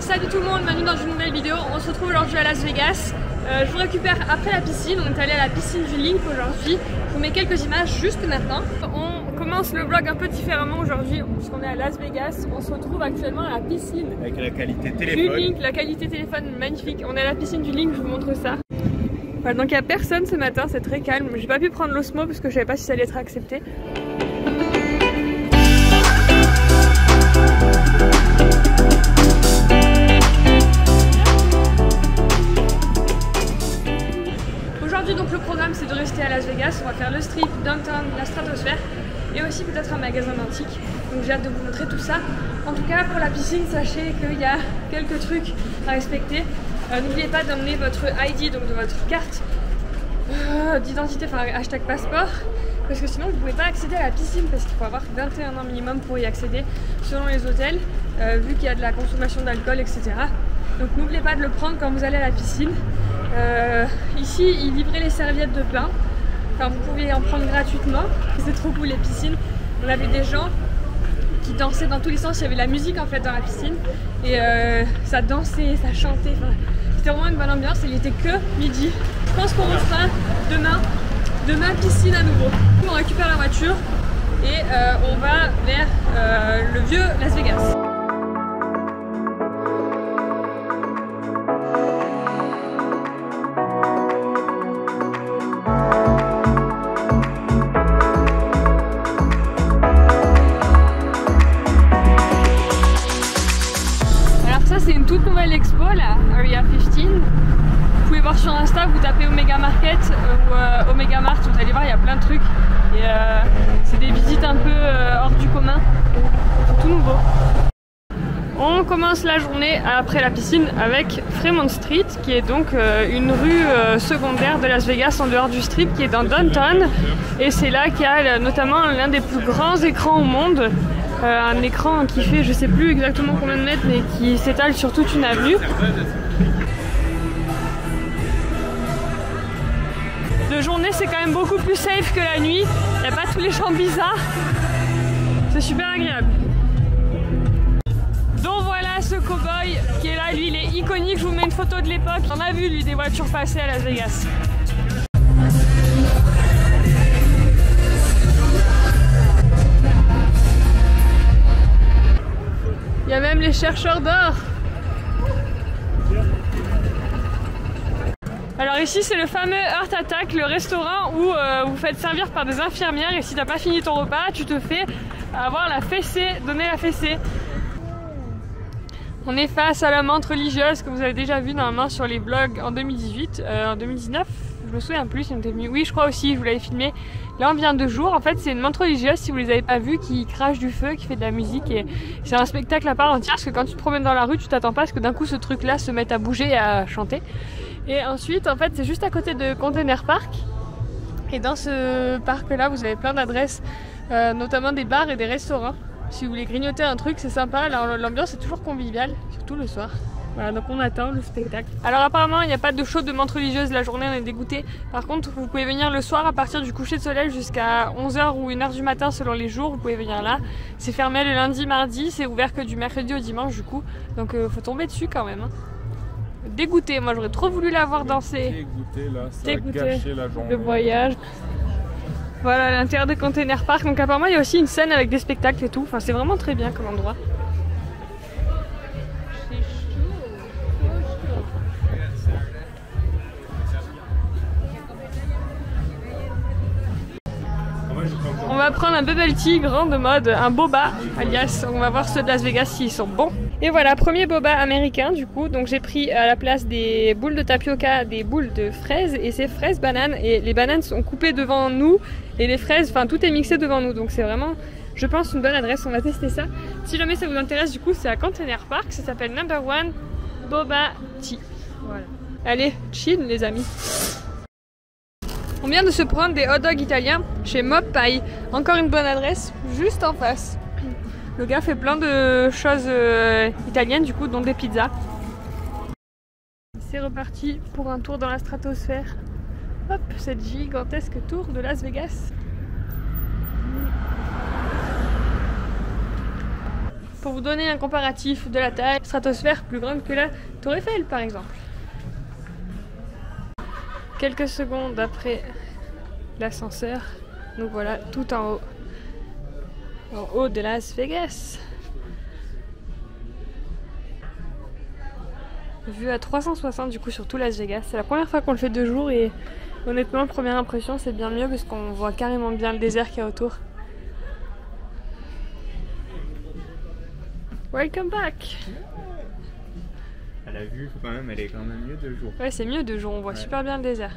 Salut tout le monde, bienvenue dans une nouvelle vidéo. On se retrouve aujourd'hui à Las Vegas. Je vous récupère après la piscine. On est allé à la piscine du Link aujourd'hui. Je vous mets quelques images juste maintenant. On commence le vlog un peu différemment aujourd'hui puisqu'on est à Las Vegas. On se retrouve actuellement à la piscine avec la qualité téléphone. Du Link, la qualité téléphone magnifique. On est à la piscine du Link, je vous montre ça. Voilà, donc il n'y a personne ce matin, c'est très calme. J'ai pas pu prendre l'osmo parce que je savais pas si ça allait être accepté. Aujourd'hui donc le programme c'est de rester à Las Vegas. On va faire le strip, downtown, la stratosphère et aussi peut-être un magasin d'antiques. Donc j'ai hâte de vous montrer tout ça. En tout cas pour la piscine, sachez qu'il y a quelques trucs à respecter. N'oubliez pas d'emmener votre ID, donc de votre carte d'identité, enfin hashtag passeport, parce que sinon vous ne pouvez pas accéder à la piscine parce qu'il faut avoir 21 ans minimum pour y accéder selon les hôtels, vu qu'il y a de la consommation d'alcool, etc. Donc n'oubliez pas de le prendre quand vous allez à la piscine. Ici ils livraient les serviettes de bain, enfin vous pouviez en prendre gratuitement. C'est trop cool les piscines. On avait des gens qui dansaient dans tous les sens, il y avait la musique en fait dans la piscine et ça dansait, ça chantait, enfin, c'était vraiment une bonne ambiance et il était que midi. Je pense qu'on refera demain piscine à nouveau. On récupère la voiture et on va vers le vieux Las Vegas. C'est une toute nouvelle expo là, Area 15. Vous pouvez voir sur Insta, vous tapez Omega Market ou Omega Mart, vous allez voir il y a plein de trucs et c'est des visites un peu hors du commun, tout nouveau. On commence la journée après la piscine avec Fremont Street qui est donc une rue secondaire de Las Vegas en dehors du strip qui est dans Downtown et c'est là qu'il y a notamment l'un des plus grands écrans au monde. Un écran qui fait je sais plus exactement combien de mètres mais qui s'étale sur toute une avenue. De journée c'est quand même beaucoup plus safe que la nuit, il n'y a pas tous les gens bizarres, c'est super agréable. Donc voilà ce cow-boy qui est là, lui il est iconique, je vous mets une photo de l'époque, on a vu lui des voitures passer à Las Vegas. Il y a même les chercheurs d'or. Alors ici c'est le fameux Heart Attack, le restaurant où vous faites servir par des infirmières et si t'as pas fini ton repas, tu te fais avoir la fessée, donner la fessée. On est face à la menthe religieuse que vous avez déjà vu normalement sur les vlogs en 2018, en 2019. Je me souviens plus si on était venu. Oui, je crois aussi, je vous l'avais filmé. Là, on vient 2 jours. En fait, c'est une menthe religieuse, si vous les avez pas vues, qui crache du feu, qui fait de la musique. Et c'est un spectacle à part entière parce que quand tu te promènes dans la rue, tu t'attends pas à ce que d'un coup ce truc-là se mette à bouger et à chanter. Et ensuite, en fait, c'est juste à côté de Container Park. Et dans ce parc-là, vous avez plein d'adresses, notamment des bars et des restaurants. Si vous voulez grignoter un truc, c'est sympa. L'ambiance est toujours conviviale, surtout le soir. Voilà, donc on attend le spectacle. Alors apparemment il n'y a pas de show de menthe religieuse la journée, on est dégoûté. Par contre vous pouvez venir le soir à partir du coucher de soleil jusqu'à 11h ou 1h du matin selon les jours, vous pouvez venir là. C'est fermé le lundi, mardi, c'est ouvert que du mercredi au dimanche du coup. Donc faut tomber dessus quand même. Hein. Dégoûté, moi j'aurais trop voulu la voir danser. Dégoûté là, ça a gâché la journée. Le voyage. Voilà l'intérieur de Container Park, donc apparemment il y a aussi une scène avec des spectacles et tout. Enfin c'est vraiment très bien comme endroit. On va prendre un bubble tea grand de mode, un boba alias, on va voir ceux de Las Vegas s'ils sont bons. Et voilà, premier boba américain du coup, donc j'ai pris à la place des boules de tapioca des boules de fraises et c'est fraises bananes et les bananes sont coupées devant nous et les fraises, enfin tout est mixé devant nous donc c'est vraiment, je pense, une bonne adresse, on va tester ça. Si jamais ça vous intéresse du coup c'est à Container Park, ça s'appelle Number One Boba Tea. Voilà. Allez, chill les amis. On vient de se prendre des hot dogs italiens chez Mob Pie. Encore une bonne adresse, juste en face. Le gars fait plein de choses italiennes du coup, dont des pizzas. C'est reparti pour un tour dans la stratosphère. Hop, cette gigantesque tour de Las Vegas. pour vous donner un comparatif de la taille, stratosphère plus grande que la Tour Eiffel par exemple. Quelques secondes après l'ascenseur, nous voilà tout en haut de Las Vegas. Vue à 360 du coup sur tout Las Vegas. C'est la première fois qu'on le fait 2 jours et honnêtement, première impression, c'est bien mieux parce qu'on voit carrément bien le désert qu'il y a autour. Welcome back! À la vue, quand même, elle est quand même mieux 2 jours. Ouais, c'est mieux 2 jours, on voit super bien le désert.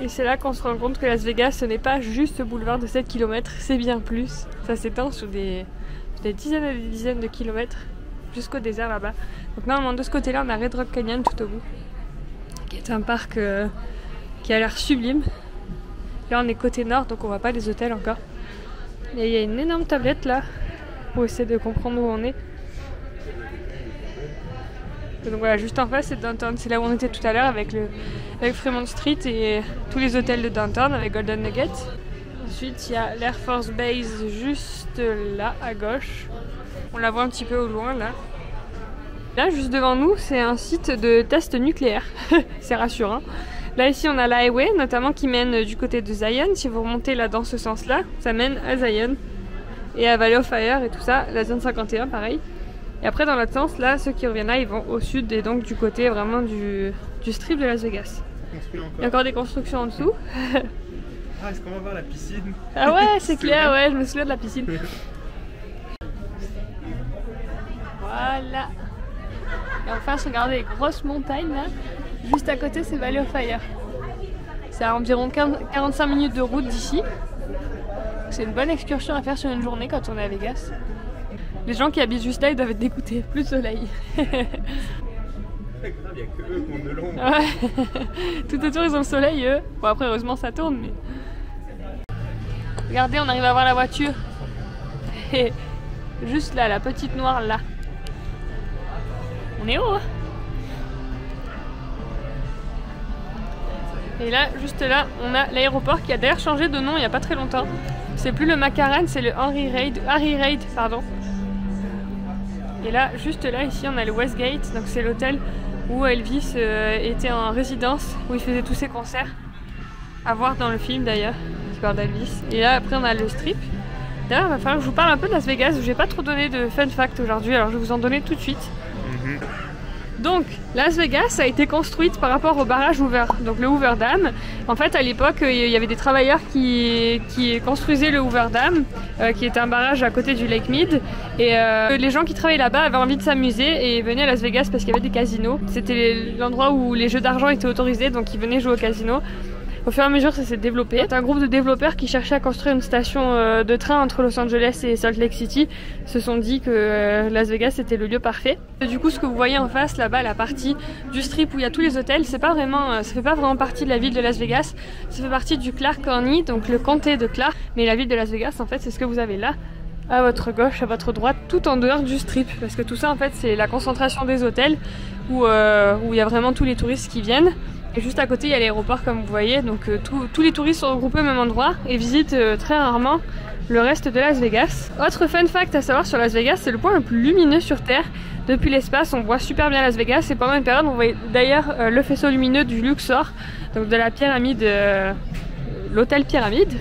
Et c'est là qu'on se rend compte que Las Vegas, ce n'est pas juste ce boulevard de 7 km, c'est bien plus. Ça s'étend sur des dizaines et des dizaines de kilomètres jusqu'au désert là-bas. Donc normalement de ce côté-là, on a Red Rock Canyon tout au bout, qui est un parc qui a l'air sublime. Là on est côté nord, donc on voit pas les hôtels encore. Et il y a une énorme tablette là, pour essayer de comprendre où on est. Et donc voilà, juste en face c'est Downtown, c'est là où on était tout à l'heure avec Fremont Street et tous les hôtels de Downtown avec Golden Nugget. Ensuite il y a l'Air Force Base juste là à gauche. On la voit un petit peu au loin là. Là juste devant nous c'est un site de test nucléaire, c'est rassurant. Là ici on a l'highway notamment qui mène du côté de Zion. Si vous remontez là dans ce sens là, ça mène à Zion et à Valley of Fire et tout ça, la zone 51 pareil. Et après dans l'autre sens là, ceux qui reviennent là ils vont au sud et donc du côté vraiment du strip de Las Vegas. Il y a encore des constructions en dessous. Ah, est-ce qu'on va voir la piscine? Ah ouais, c'est clair, ouais, je me souviens de la piscine. Voilà. Et en face, regardez les grosses montagnes là. Juste à côté, c'est Valley of Fire. C'est à environ 45 minutes de route d'ici. C'est une bonne excursion à faire sur une journée quand on est à Vegas. Les gens qui habitent juste là, ils doivent être dégoûtés. Plus de soleil. C'est grave, il n'y a que eux qui ont de l'ombre. Ouais. Tout autour, ils ont le soleil, eux. Bon, après, heureusement, ça tourne, mais... Regardez, on arrive à voir la voiture. Juste là, la petite noire là. On est haut, hein? Et là, juste là, on a l'aéroport qui a d'ailleurs changé de nom il n'y a pas très longtemps. C'est plus le McCarran, c'est le Harry Reid, pardon. Et là, juste là, ici, on a le Westgate. Donc c'est l'hôtel où Elvis était en résidence, où il faisait tous ses concerts. À voir dans le film d'ailleurs, qui parle d'Elvis. Et là, après, on a le strip. D'ailleurs, il va falloir que je vous parle un peu de Las Vegas, où j'ai pas trop donné de fun fact aujourd'hui, alors je vais vous en donner tout de suite. Donc, Las Vegas a été construite par rapport au barrage Hoover, donc le Hoover Dam. En fait, à l'époque, il y avait des travailleurs qui construisaient le Hoover Dam, qui était un barrage à côté du Lake Mead. Et les gens qui travaillaient là-bas avaient envie de s'amuser et venaient à Las Vegas parce qu'il y avait des casinos. C'était l'endroit où les jeux d'argent étaient autorisés, donc ils venaient jouer au casino. Au fur et à mesure, ça s'est développé. C'est un groupe de développeurs qui cherchaient à construire une station de train entre Los Angeles et Salt Lake City. Se sont dit que Las Vegas était le lieu parfait. Et du coup, ce que vous voyez en face, là-bas, la partie du strip où il y a tous les hôtels, ça fait pas vraiment partie de la ville de Las Vegas. Ça fait partie du Clark County, donc le comté de Clark. Mais la ville de Las Vegas, en fait, c'est ce que vous avez là, à votre gauche, à votre droite, tout en dehors du strip. Parce que tout ça, en fait, c'est la concentration des hôtels où il y a vraiment tous les touristes qui viennent. Et juste à côté, il y a l'aéroport comme vous voyez, donc tous les touristes sont regroupés au même endroit et visitent très rarement le reste de Las Vegas. Autre fun fact à savoir sur Las Vegas, c'est le point le plus lumineux sur Terre. Depuis l'espace, on voit super bien Las Vegas et pendant une période, on voyait d'ailleurs le faisceau lumineux du Luxor, donc de la pyramide, l'hôtel Pyramide.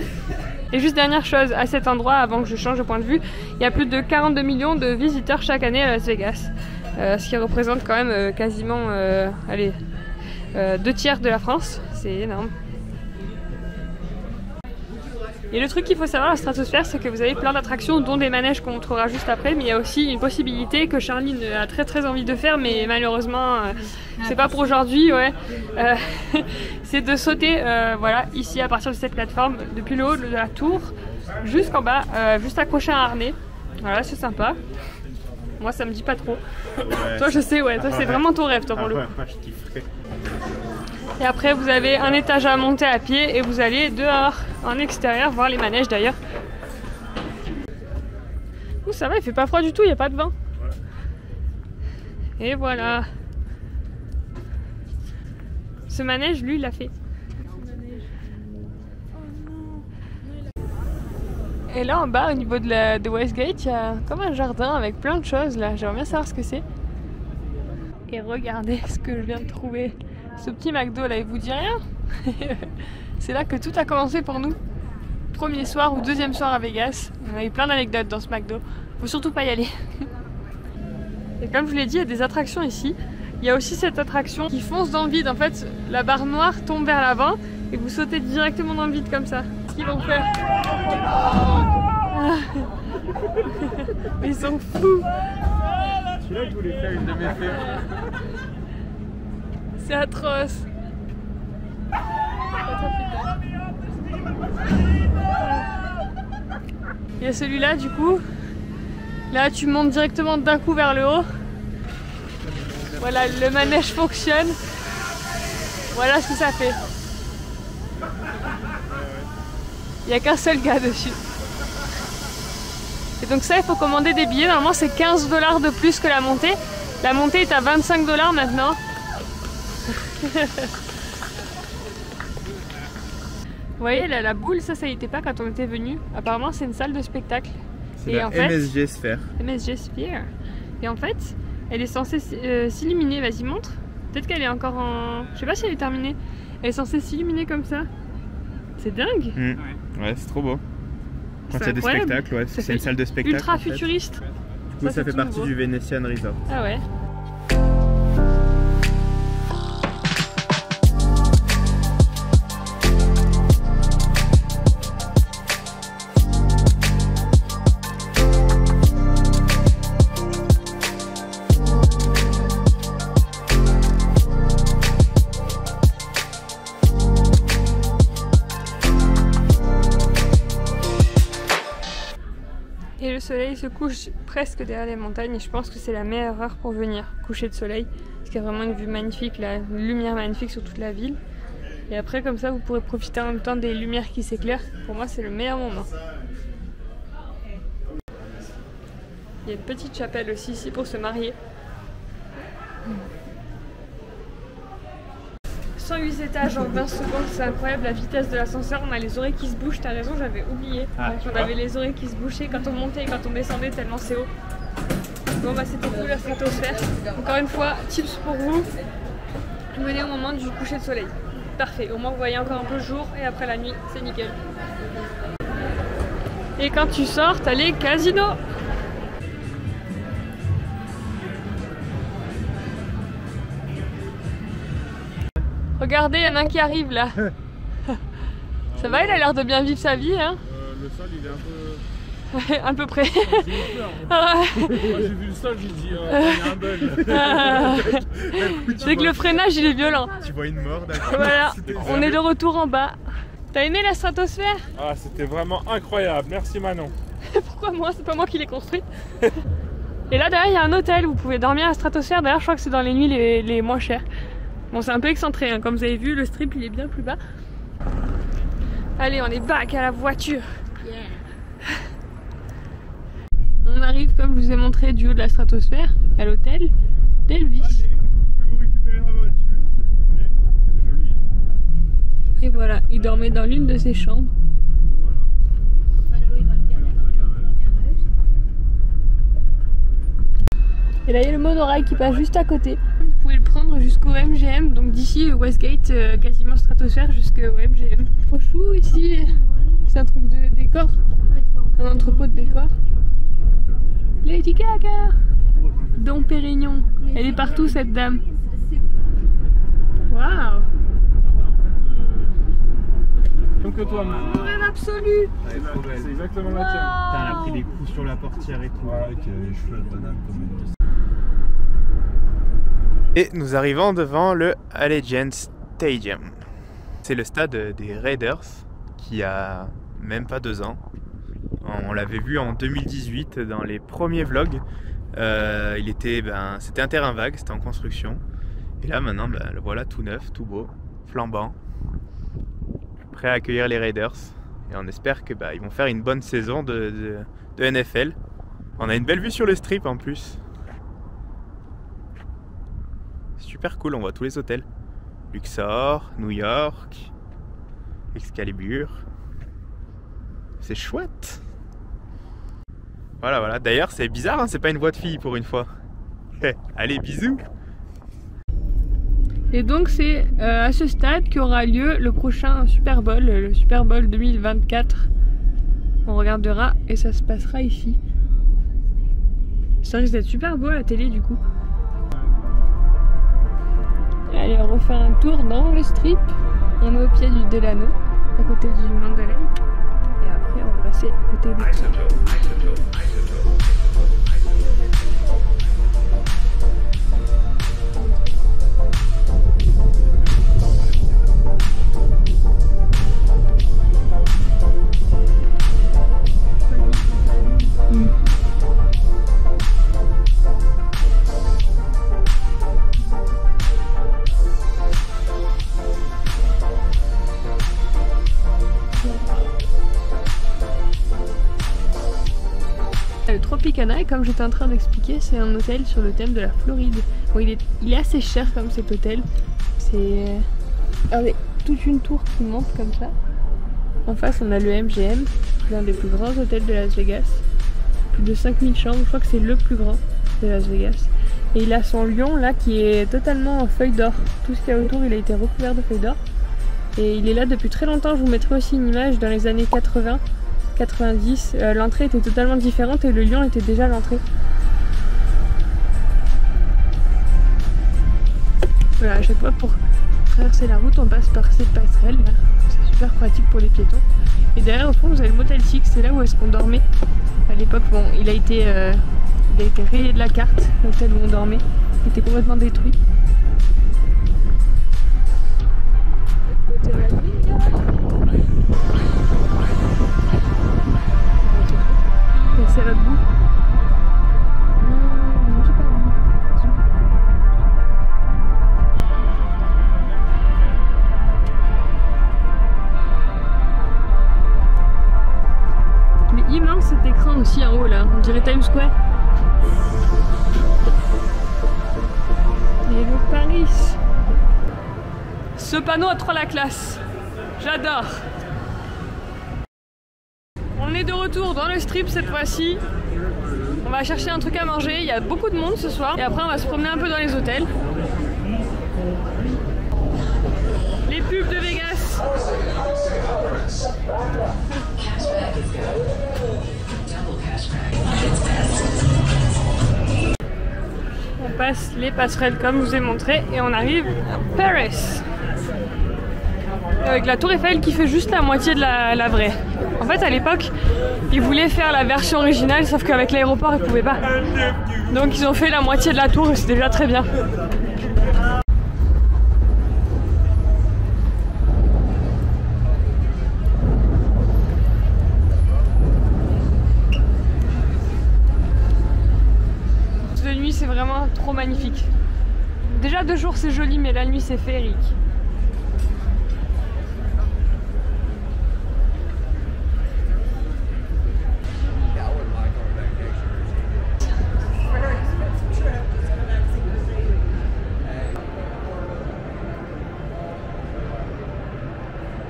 Et juste dernière chose, à cet endroit, avant que je change de point de vue, il y a plus de 42 millions de visiteurs chaque année à Las Vegas, ce qui représente quand même quasiment, 2 tiers de la France, c'est énorme. Et le truc qu'il faut savoir à la stratosphère, c'est que vous avez plein d'attractions, dont des manèges qu'on montrera juste après, mais il y a aussi une possibilité que Charline a très envie de faire, mais malheureusement, c'est pas pour aujourd'hui, ouais. C'est de sauter, voilà, ici à partir de cette plateforme, depuis le haut de la tour, jusqu'en bas, juste accroché à un harnais. Voilà, c'est sympa. Moi, ça me dit pas trop. Ouais. Toi, je sais, ouais, toi, c'est vraiment ton rêve, toi, pour le coup. Moi, je kifferais. Et après, vous avez un étage à monter à pied et vous allez dehors, en extérieur, voir les manèges d'ailleurs. Ouh, ça va, il fait pas froid du tout, il n'y a pas de vent. Ouais. Et voilà. Ce manège, lui, il l'a fait. Et là en bas, au niveau de Westgate, il y a comme un jardin avec plein de choses là. J'aimerais bien savoir ce que c'est. Et regardez ce que je viens de trouver. Ce petit McDo là, il vous dit rien? C'est là que tout a commencé pour nous. Premier soir ou deuxième soir à Vegas. On a eu plein d'anecdotes dans ce McDo. Faut surtout pas y aller. Et comme je vous l'ai dit, il y a des attractions ici. Il y a aussi cette attraction qui fonce dans le vide. En fait, la barre noire tombe vers l'avant et vous sautez directement dans le vide comme ça. Ce qu'ils vont faire. Ils sont fous. Celui-là, je voulais faire une de mes fées. C'est atroce. Il y a celui-là du coup. Là tu montes directement d'un coup vers le haut. Voilà, le manège fonctionne. Voilà ce que ça fait. Il n'y a qu'un seul gars dessus. Et donc ça, il faut commander des billets. Normalement c'est 15 $ de plus que la montée. La montée est à 25 $ maintenant. Vous voyez là, la boule, ça y était pas quand on était venu. Apparemment c'est une salle de spectacle. C'est la MSG Sphere. MSG Sphere. Et en fait, elle est censée s'illuminer. Vas-y, montre. Peut-être qu'elle est encore en... Je sais pas si elle est terminée. Elle est censée s'illuminer comme ça. C'est dingue. Ouais, c'est trop beau. Quand il y a des spectacles, ouais, c'est une salle de spectacle. Ultra futuriste. Du coup, ça fait partie du Venetian Resort. Ah ouais. Et le soleil se couche presque derrière les montagnes et je pense que c'est la meilleure heure pour venir, coucher de soleil. Parce qu'il y a vraiment une vue magnifique, là, une lumière magnifique sur toute la ville. Et après comme ça vous pourrez profiter en même temps des lumières qui s'éclairent. Pour moi c'est le meilleur moment. Il y a une petite chapelle aussi ici pour se marier. 108 étages en 20 secondes, c'est incroyable la vitesse de l'ascenseur. On a les oreilles qui se bougent, t'as raison, j'avais oublié. On avait les oreilles qui se bouchaient quand on montait et quand on descendait tellement c'est haut. Bon bah c'était cool la stratosphère. Encore une fois, tips pour vous, venez au moment du coucher de soleil. Parfait, au moins vous voyez encore un peu le jour et après la nuit, c'est nickel. Et quand tu sors, t'as les casinos. Regardez, il y en a un qui arrive là. Ça va, il a l'air de bien vivre sa vie, hein. Le sol, il est un peu... à peu près. Moi j'ai vu le sol, j'ai dit, il y a un bug. C'est que le freinage, il est violent. Tu vois une mort, d'accord. Voilà, on est de retour en bas. T'as aimé la stratosphère? Ah, c'était vraiment incroyable, merci Manon. Pourquoi moi? C'est pas moi qui l'ai construite. Et là derrière, il y a un hôtel, vous pouvez dormir à la stratosphère. D'ailleurs, je crois que c'est dans les nuits les moins chères. Bon, c'est un peu excentré, hein. Comme vous avez vu, le strip il est bien plus bas. Allez, on est back à la voiture. On arrive, comme je vous ai montré, du haut de la stratosphère, à l'hôtel d'Elvis. Allez, pouvez-vous récupérer ma voiture, s'il vous plaît? C'est joli. Et voilà, il dormait dans l'une de ses chambres. Et là, il y a le monorail qui passe juste à côté. Vous pouvez le prendre jusqu'au MGM, donc d'ici Westgate, quasiment stratosphère jusqu'au MGM. Trop chou ici, c'est un truc de décor, un entrepôt de décor. Lady Gaga, Dom Pérignon, elle est partout cette dame. Waouh! Comme que toi, Manon. Reine absolue! C'est exactement la tienne. Putain, elle a pris des coups sur la portière et tout. Avec les cheveux de banane comme une... Et nous arrivons devant le Allegiant Stadium. C'est le stade des Raiders qui a même pas 2 ans. On l'avait vu en 2018 dans les premiers vlogs. C'était un terrain vague, c'était en construction. Et là maintenant, le voilà tout neuf, tout beau, flambant, prêt à accueillir les Raiders. Et on espère que ils vont faire une bonne saison de NFL. On a une belle vue sur le strip en plus. Super cool, on voit tous les hôtels. Luxor, New York, Excalibur. C'est chouette. Voilà, voilà. D'ailleurs, c'est bizarre, hein, c'est pas une voix de fille pour une fois. Allez, bisous. Et donc c'est à ce stade qu'aura lieu le prochain Super Bowl, le Super Bowl 2024. On regardera et ça se passera ici. Ça risque d'être super beau à la télé du coup. Allez, on refait un tour dans le strip. On est au pied du Delano, à côté du Mandalay. Et après on va passer à côté du Le Tropicana, et comme j'étais en train d'expliquer, c'est un hôtel sur le thème de la Floride. Bon, il est assez cher comme cet hôtel. C'est toute une tour qui monte comme ça. En face, on a le MGM, l'un des plus grands hôtels de Las Vegas. Plus de 5000 chambres, je crois que c'est le plus grand de Las Vegas. Et il a son lion là qui est totalement en feuilles d'or. Tout ce qu'il y a autour, il a été recouvert de feuilles d'or. Et il est là depuis très longtemps. Je vous mettrai aussi une image dans les années 80. 90, l'entrée était totalement différente et le lion était déjà à l'entrée. Voilà, à chaque fois pour traverser la route, on passe par cette passerelle là. C'est super pratique pour les piétons. Et derrière, au fond, vous avez le Motel 6, c'est là où est-ce qu'on dormait. À l'époque, bon, il a été rayé de la carte, l'hôtel où on dormait. Il était complètement détruit. C'est à l'autre bout. Non, j'ai pas vu. Il est immense cet écran aussi en haut là, on dirait Times Square. Et le Paris. Ce panneau a trop la classe. J'adore. On est de retour dans le strip cette fois-ci. On va chercher un truc à manger, il y a beaucoup de monde ce soir. Et après on va se promener un peu dans les hôtels. Les pubs de Vegas. On passe les passerelles comme je vous ai montré et on arrive à Paris. Avec la tour Eiffel qui fait juste la moitié de la vraie. En fait à l'époque ils voulaient faire la version originale sauf qu'avec l'aéroport ils pouvaient pas. Donc ils ont fait la moitié de la tour et c'est déjà très bien. De nuit c'est vraiment trop magnifique. Déjà de jour c'est joli mais la nuit c'est féerique.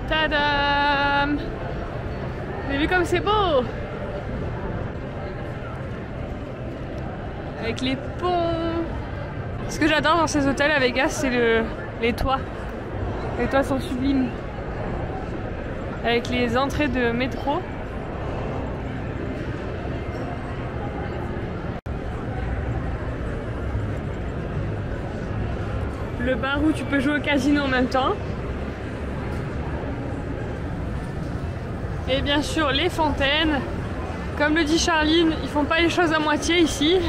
Tadam! Vous avez vu comme c'est beau! Avec les ponts. Ce que j'adore dans ces hôtels à Vegas, c'est les toits. Les toits sont sublimes. Avec les entrées de métro. Le bar où tu peux jouer au casino en même temps. Et bien sûr les fontaines. Comme le dit Charline, ils font pas les choses à moitié ici.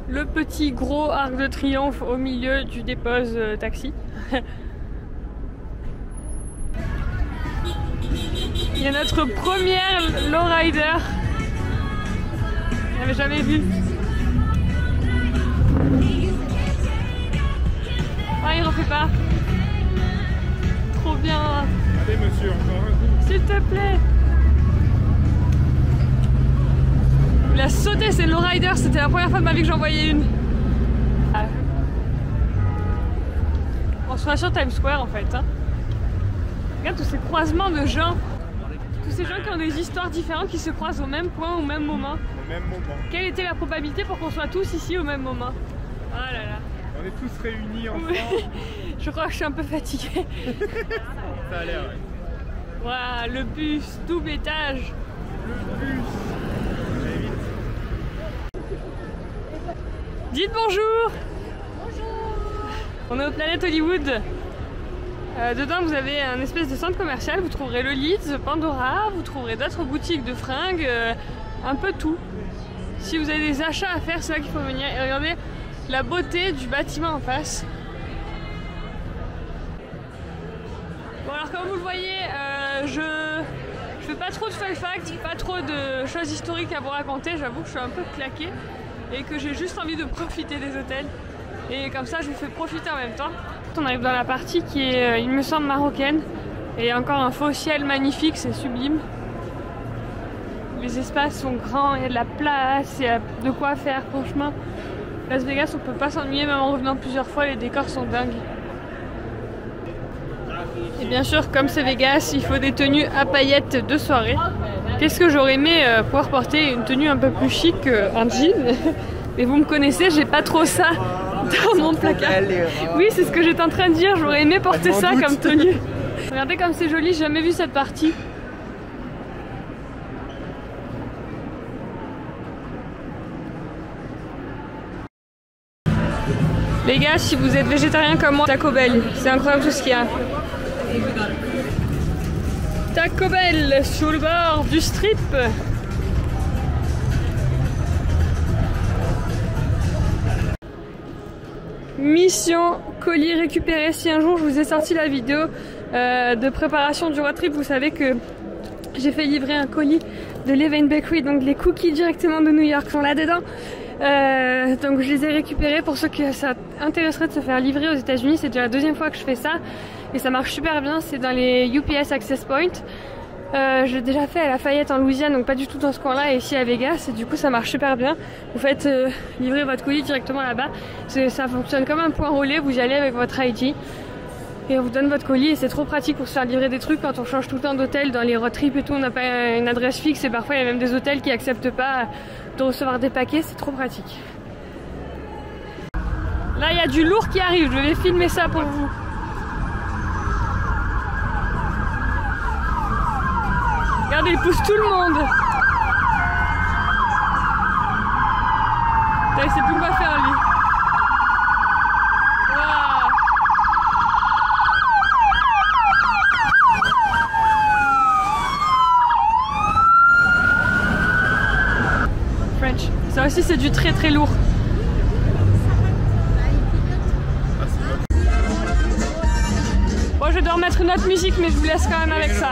Le petit gros arc de triomphe au milieu du dépose taxi. Il y a notre première lowrider. Je n'avais jamais vu. Ah, il refait pas. Trop bien. Allez monsieur, encore un coup. S'il te plaît. Il a sauté, c'est le lowrider. C'était la première fois de ma vie que j'en voyais une. On soit sur Times Square en fait. Hein. Regarde tous ces croisements de gens. Tous ces gens qui ont des histoires différentes qui se croisent au même point, au même moment. Au même moment. Quelle était la probabilité pour qu'on soit tous ici au même moment? Oh là là. On est tous réunis ensemble. Oui. Je crois que je suis un peu fatiguée. Ça a l'air, ouais. Waouh, le bus, double étage. Le bus. Allez, vite. Dites bonjour. Bonjour. On est au Planet Hollywood. Dedans vous avez un espèce de centre commercial, vous trouverez le Lids, Pandora, vous trouverez d'autres boutiques de fringues, un peu tout. Si vous avez des achats à faire, c'est là qu'il faut venir. Et regardez la beauté du bâtiment en face. Bon alors comme vous le voyez, je fais pas trop de fun facts, pas trop de choses historiques à vous raconter, j'avoue que je suis un peu claquée et que j'ai juste envie de profiter des hôtels. Et comme ça je vous fais profiter en même temps. On arrive dans la partie qui est, il me semble, marocaine. Et il y a encore un faux ciel magnifique, c'est sublime. Les espaces sont grands, il y a de la place, il y a de quoi faire, franchement. Las Vegas, on peut pas s'ennuyer, même en revenant plusieurs fois, les décors sont dingues. Et bien sûr, comme c'est Vegas, il faut des tenues à paillettes de soirée. Qu'est-ce que j'aurais aimé pouvoir porter une tenue un peu plus chic qu'un jean. Mais vous me connaissez, j'ai pas trop ça dans mon placard. Oui, c'est ce que j'étais en train de dire, j'aurais aimé porter ça comme tenue. Regardez comme c'est joli, j'ai jamais vu cette partie. Les gars, si vous êtes végétarien comme moi, Taco Bell, c'est incroyable tout ce qu'il y a. Taco Bell sur le bord du strip. Mission colis récupéré. Si un jour je vous ai sorti la vidéo de préparation du road trip, vous savez que j'ai fait livrer un colis de Levain Bakery, donc les cookies directement de New York sont là-dedans. Donc je les ai récupérés. Pour ceux que ça intéresserait de se faire livrer aux États-Unis, c'est déjà la deuxième fois que je fais ça et ça marche super bien. C'est dans les UPS Access Point. Je l'ai déjà fait à Lafayette en Louisiane, donc pas du tout dans ce coin-là, et ici à Vegas, et du coup ça marche super bien. Vous faites livrer votre colis directement là-bas. Ça fonctionne comme un point relais. Vous y allez avec votre ID et on vous donne votre colis, et c'est trop pratique pour se faire livrer des trucs quand on change tout le temps d'hôtel dans les road trips et tout. On n'a pas une adresse fixe et parfois il y a même des hôtels qui acceptent pas de recevoir des paquets, c'est trop pratique. Là il y a du lourd qui arrive, je vais filmer ça pour vous. Regardez, il pousse tout le monde. Il sait plus quoi faire lui. Wow. French. Ça aussi c'est du très très lourd. Bon, je dois remettre une autre musique, mais je vous laisse quand même avec ça.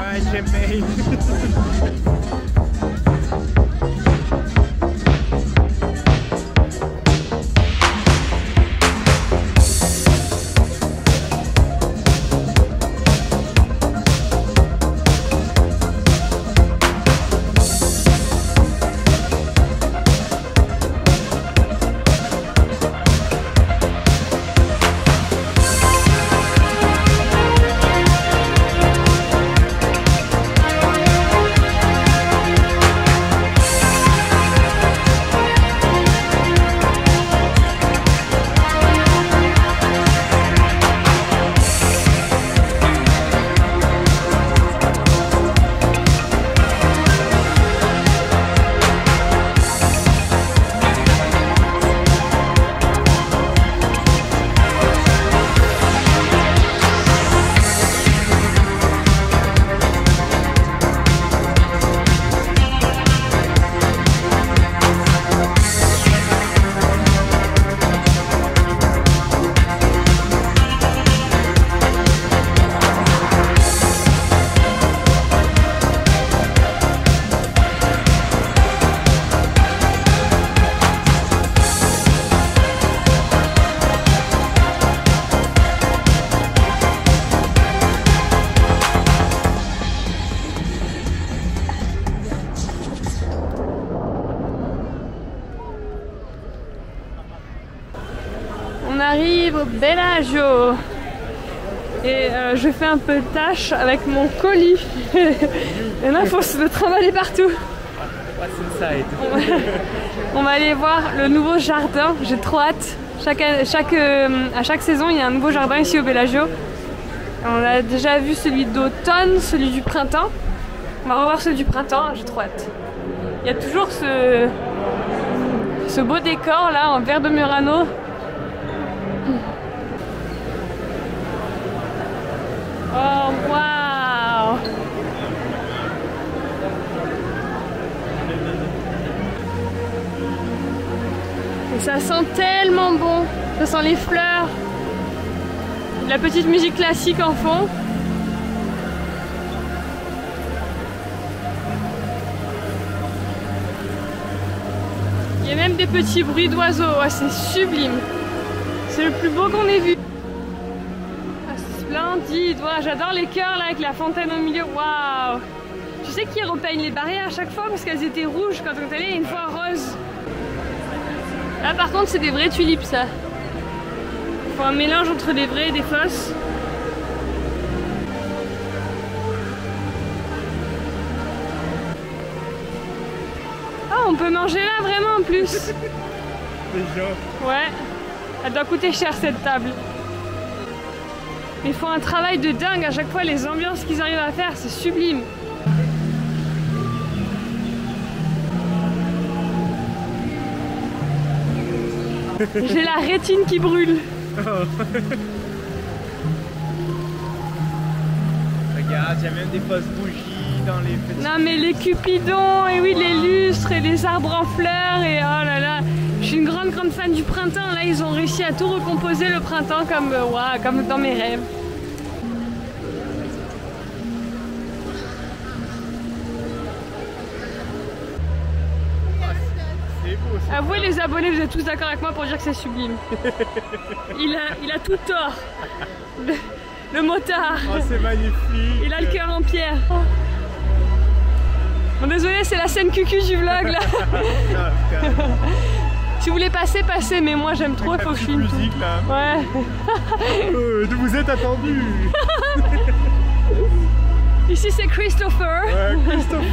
On arrive au Bellagio. Et je fais un peu de tâche avec mon colis. Et là, il faut se le trimballer partout. On va aller voir le nouveau jardin, j'ai trop hâte. À chaque saison, il y a un nouveau jardin ici au Bellagio. On a déjà vu celui d'automne, celui du printemps. On va revoir celui du printemps, j'ai trop hâte. Il y a toujours ce beau décor là en verre de Murano. Oh waouh! Et ça sent tellement bon, ça sent les fleurs, la petite musique classique en fond. Il y a même des petits bruits d'oiseaux, ouais, c'est sublime. C'est le plus beau qu'on ait vu. Ah, splendide, ouais, j'adore les cœurs là avec la fontaine au milieu, waouh! Tu sais qu'ils repeignent les barrières à chaque fois parce qu'elles étaient rouges quand on est allé, une fois roses. Là par contre c'est des vraies tulipes ça. Il faut un mélange entre des vraies et des fausses. Ah on peut manger là vraiment en plus. Déjà. Ouais. Elle doit coûter cher cette table. Ils font un travail de dingue à chaque fois, les ambiances qu'ils arrivent à faire, c'est sublime. J'ai la rétine qui brûle. Regarde, il y a même des fausses bougies dans les petits... Non mais les cupidons, et oui les lustres et les arbres en fleurs et oh là là. Je suis une grande fan du printemps, là ils ont réussi à tout recomposer le printemps comme, wow, comme dans mes rêves. Avouez les abonnés, vous êtes tous d'accord avec moi pour dire que c'est sublime. Il a tout tort. Le motard. Oh, c'est magnifique. Il a le cœur en pierre. Bon désolé, c'est la scène cucu du vlog là. Si vous voulez passer, passez, mais moi j'aime trop, il faut que je filme tout. Musique, là. Ouais. Vous êtes attendus. Ici c'est Christopher. Ouais, Christopher.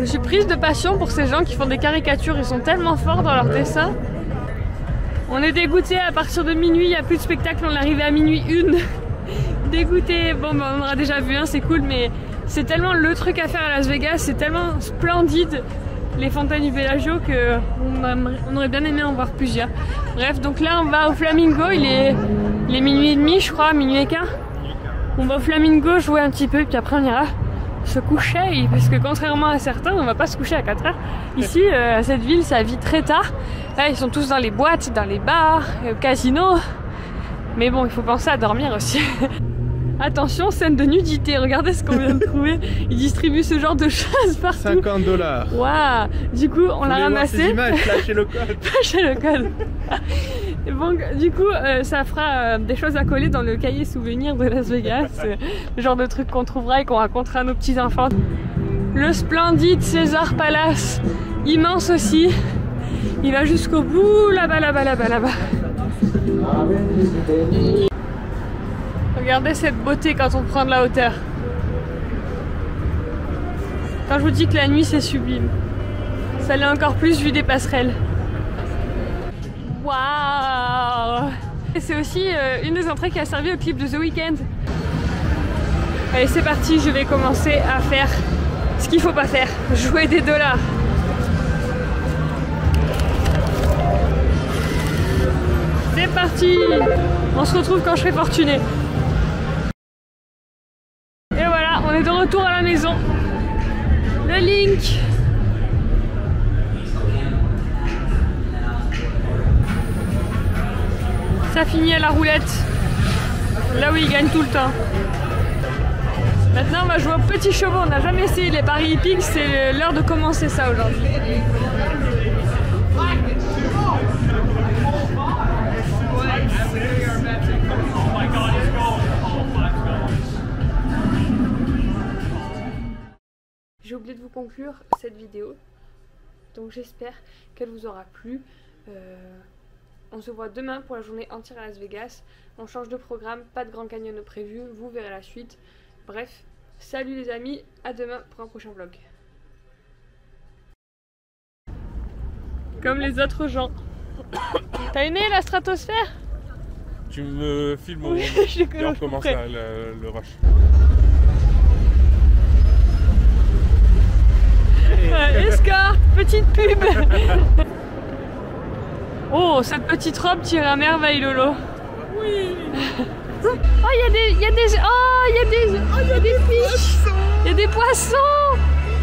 Je suis prise de passion pour ces gens qui font des caricatures, ils sont tellement forts dans leur dessin. On est dégoûté à partir de minuit, il n'y a plus de spectacle, on est arrivé à minuit 1. Dégoûté, bon bah, on aura déjà vu un, c'est cool, mais c'est tellement le truc à faire à Las Vegas, c'est tellement splendide les fontaines du Bellagio que on aurait bien aimé en voir plusieurs. Bref, donc là on va au Flamingo, il est minuit et demi je crois, minuit et quart. On va au Flamingo jouer un petit peu, puis après on ira se coucher, parce que contrairement à certains, on va pas se coucher à 4 heures. Ici, à cette ville, ça vit très tard. Là, ils sont tous dans les boîtes, dans les bars, au casino. Mais bon, il faut penser à dormir aussi. Attention, scène de nudité, regardez ce qu'on vient de trouver. Ils distribuent ce genre de choses partout. 50 $. Waouh. Du coup, on l'a ramassé. Lâchez le code. Lâchez le code. Et bon, du coup, ça fera des choses à coller dans le cahier souvenir de Las Vegas. Le genre de trucs qu'on trouvera et qu'on racontera à nos petits-enfants. Le splendide Caesars Palace, immense aussi. Il va jusqu'au bout, là-bas, là-bas, là-bas, là-bas. Regardez cette beauté quand on prend de la hauteur. Quand je vous dis que la nuit c'est sublime, ça l'est encore plus vu des passerelles. Waouh! Et c'est aussi une des entrées qui a servi au clip de The Weeknd. Allez, c'est parti, je vais commencer à faire ce qu'il faut pas faire, jouer des dollars. C'est parti! On se retrouve quand je serai fortuné. Et voilà, on est de retour à la maison. Le Link! Ça finit à la roulette, là où il gagne tout le temps. Maintenant on va jouer au petit chevaux, on n'a jamais essayé les paris hippiques, c'est l'heure de commencer ça aujourd'hui. J'ai oublié de vous conclure cette vidéo, donc j'espère qu'elle vous aura plu. On se voit demain pour la journée entière à Las Vegas. On change de programme, pas de Grand Canyon prévu, vous verrez la suite. Bref, salut les amis, à demain pour un prochain vlog. Comme les autres gens. T'as aimé la stratosphère? Tu me filmes au oui, et on commence le rush. Escorte, petite pub. Oh, cette petite robe tire à merveille, Lolo. Oui. Oh, il y a des fiches. Il y a des poissons.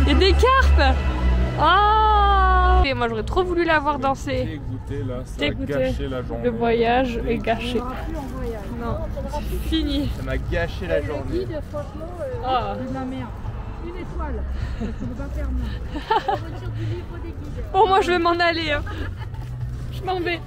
Il y a des carpes. Oh. Et moi, j'aurais trop voulu la voir danser. J'ai goûté là, ça a gâché la journée. Le voyage est gâché. Non, c'est fini. Ça m'a gâché la journée. Franchement, c'est de la merde. Une étoile. Je ne peux pas faire mieux. Bon, moi, je vais m'en aller. Hein. Je m'en vais.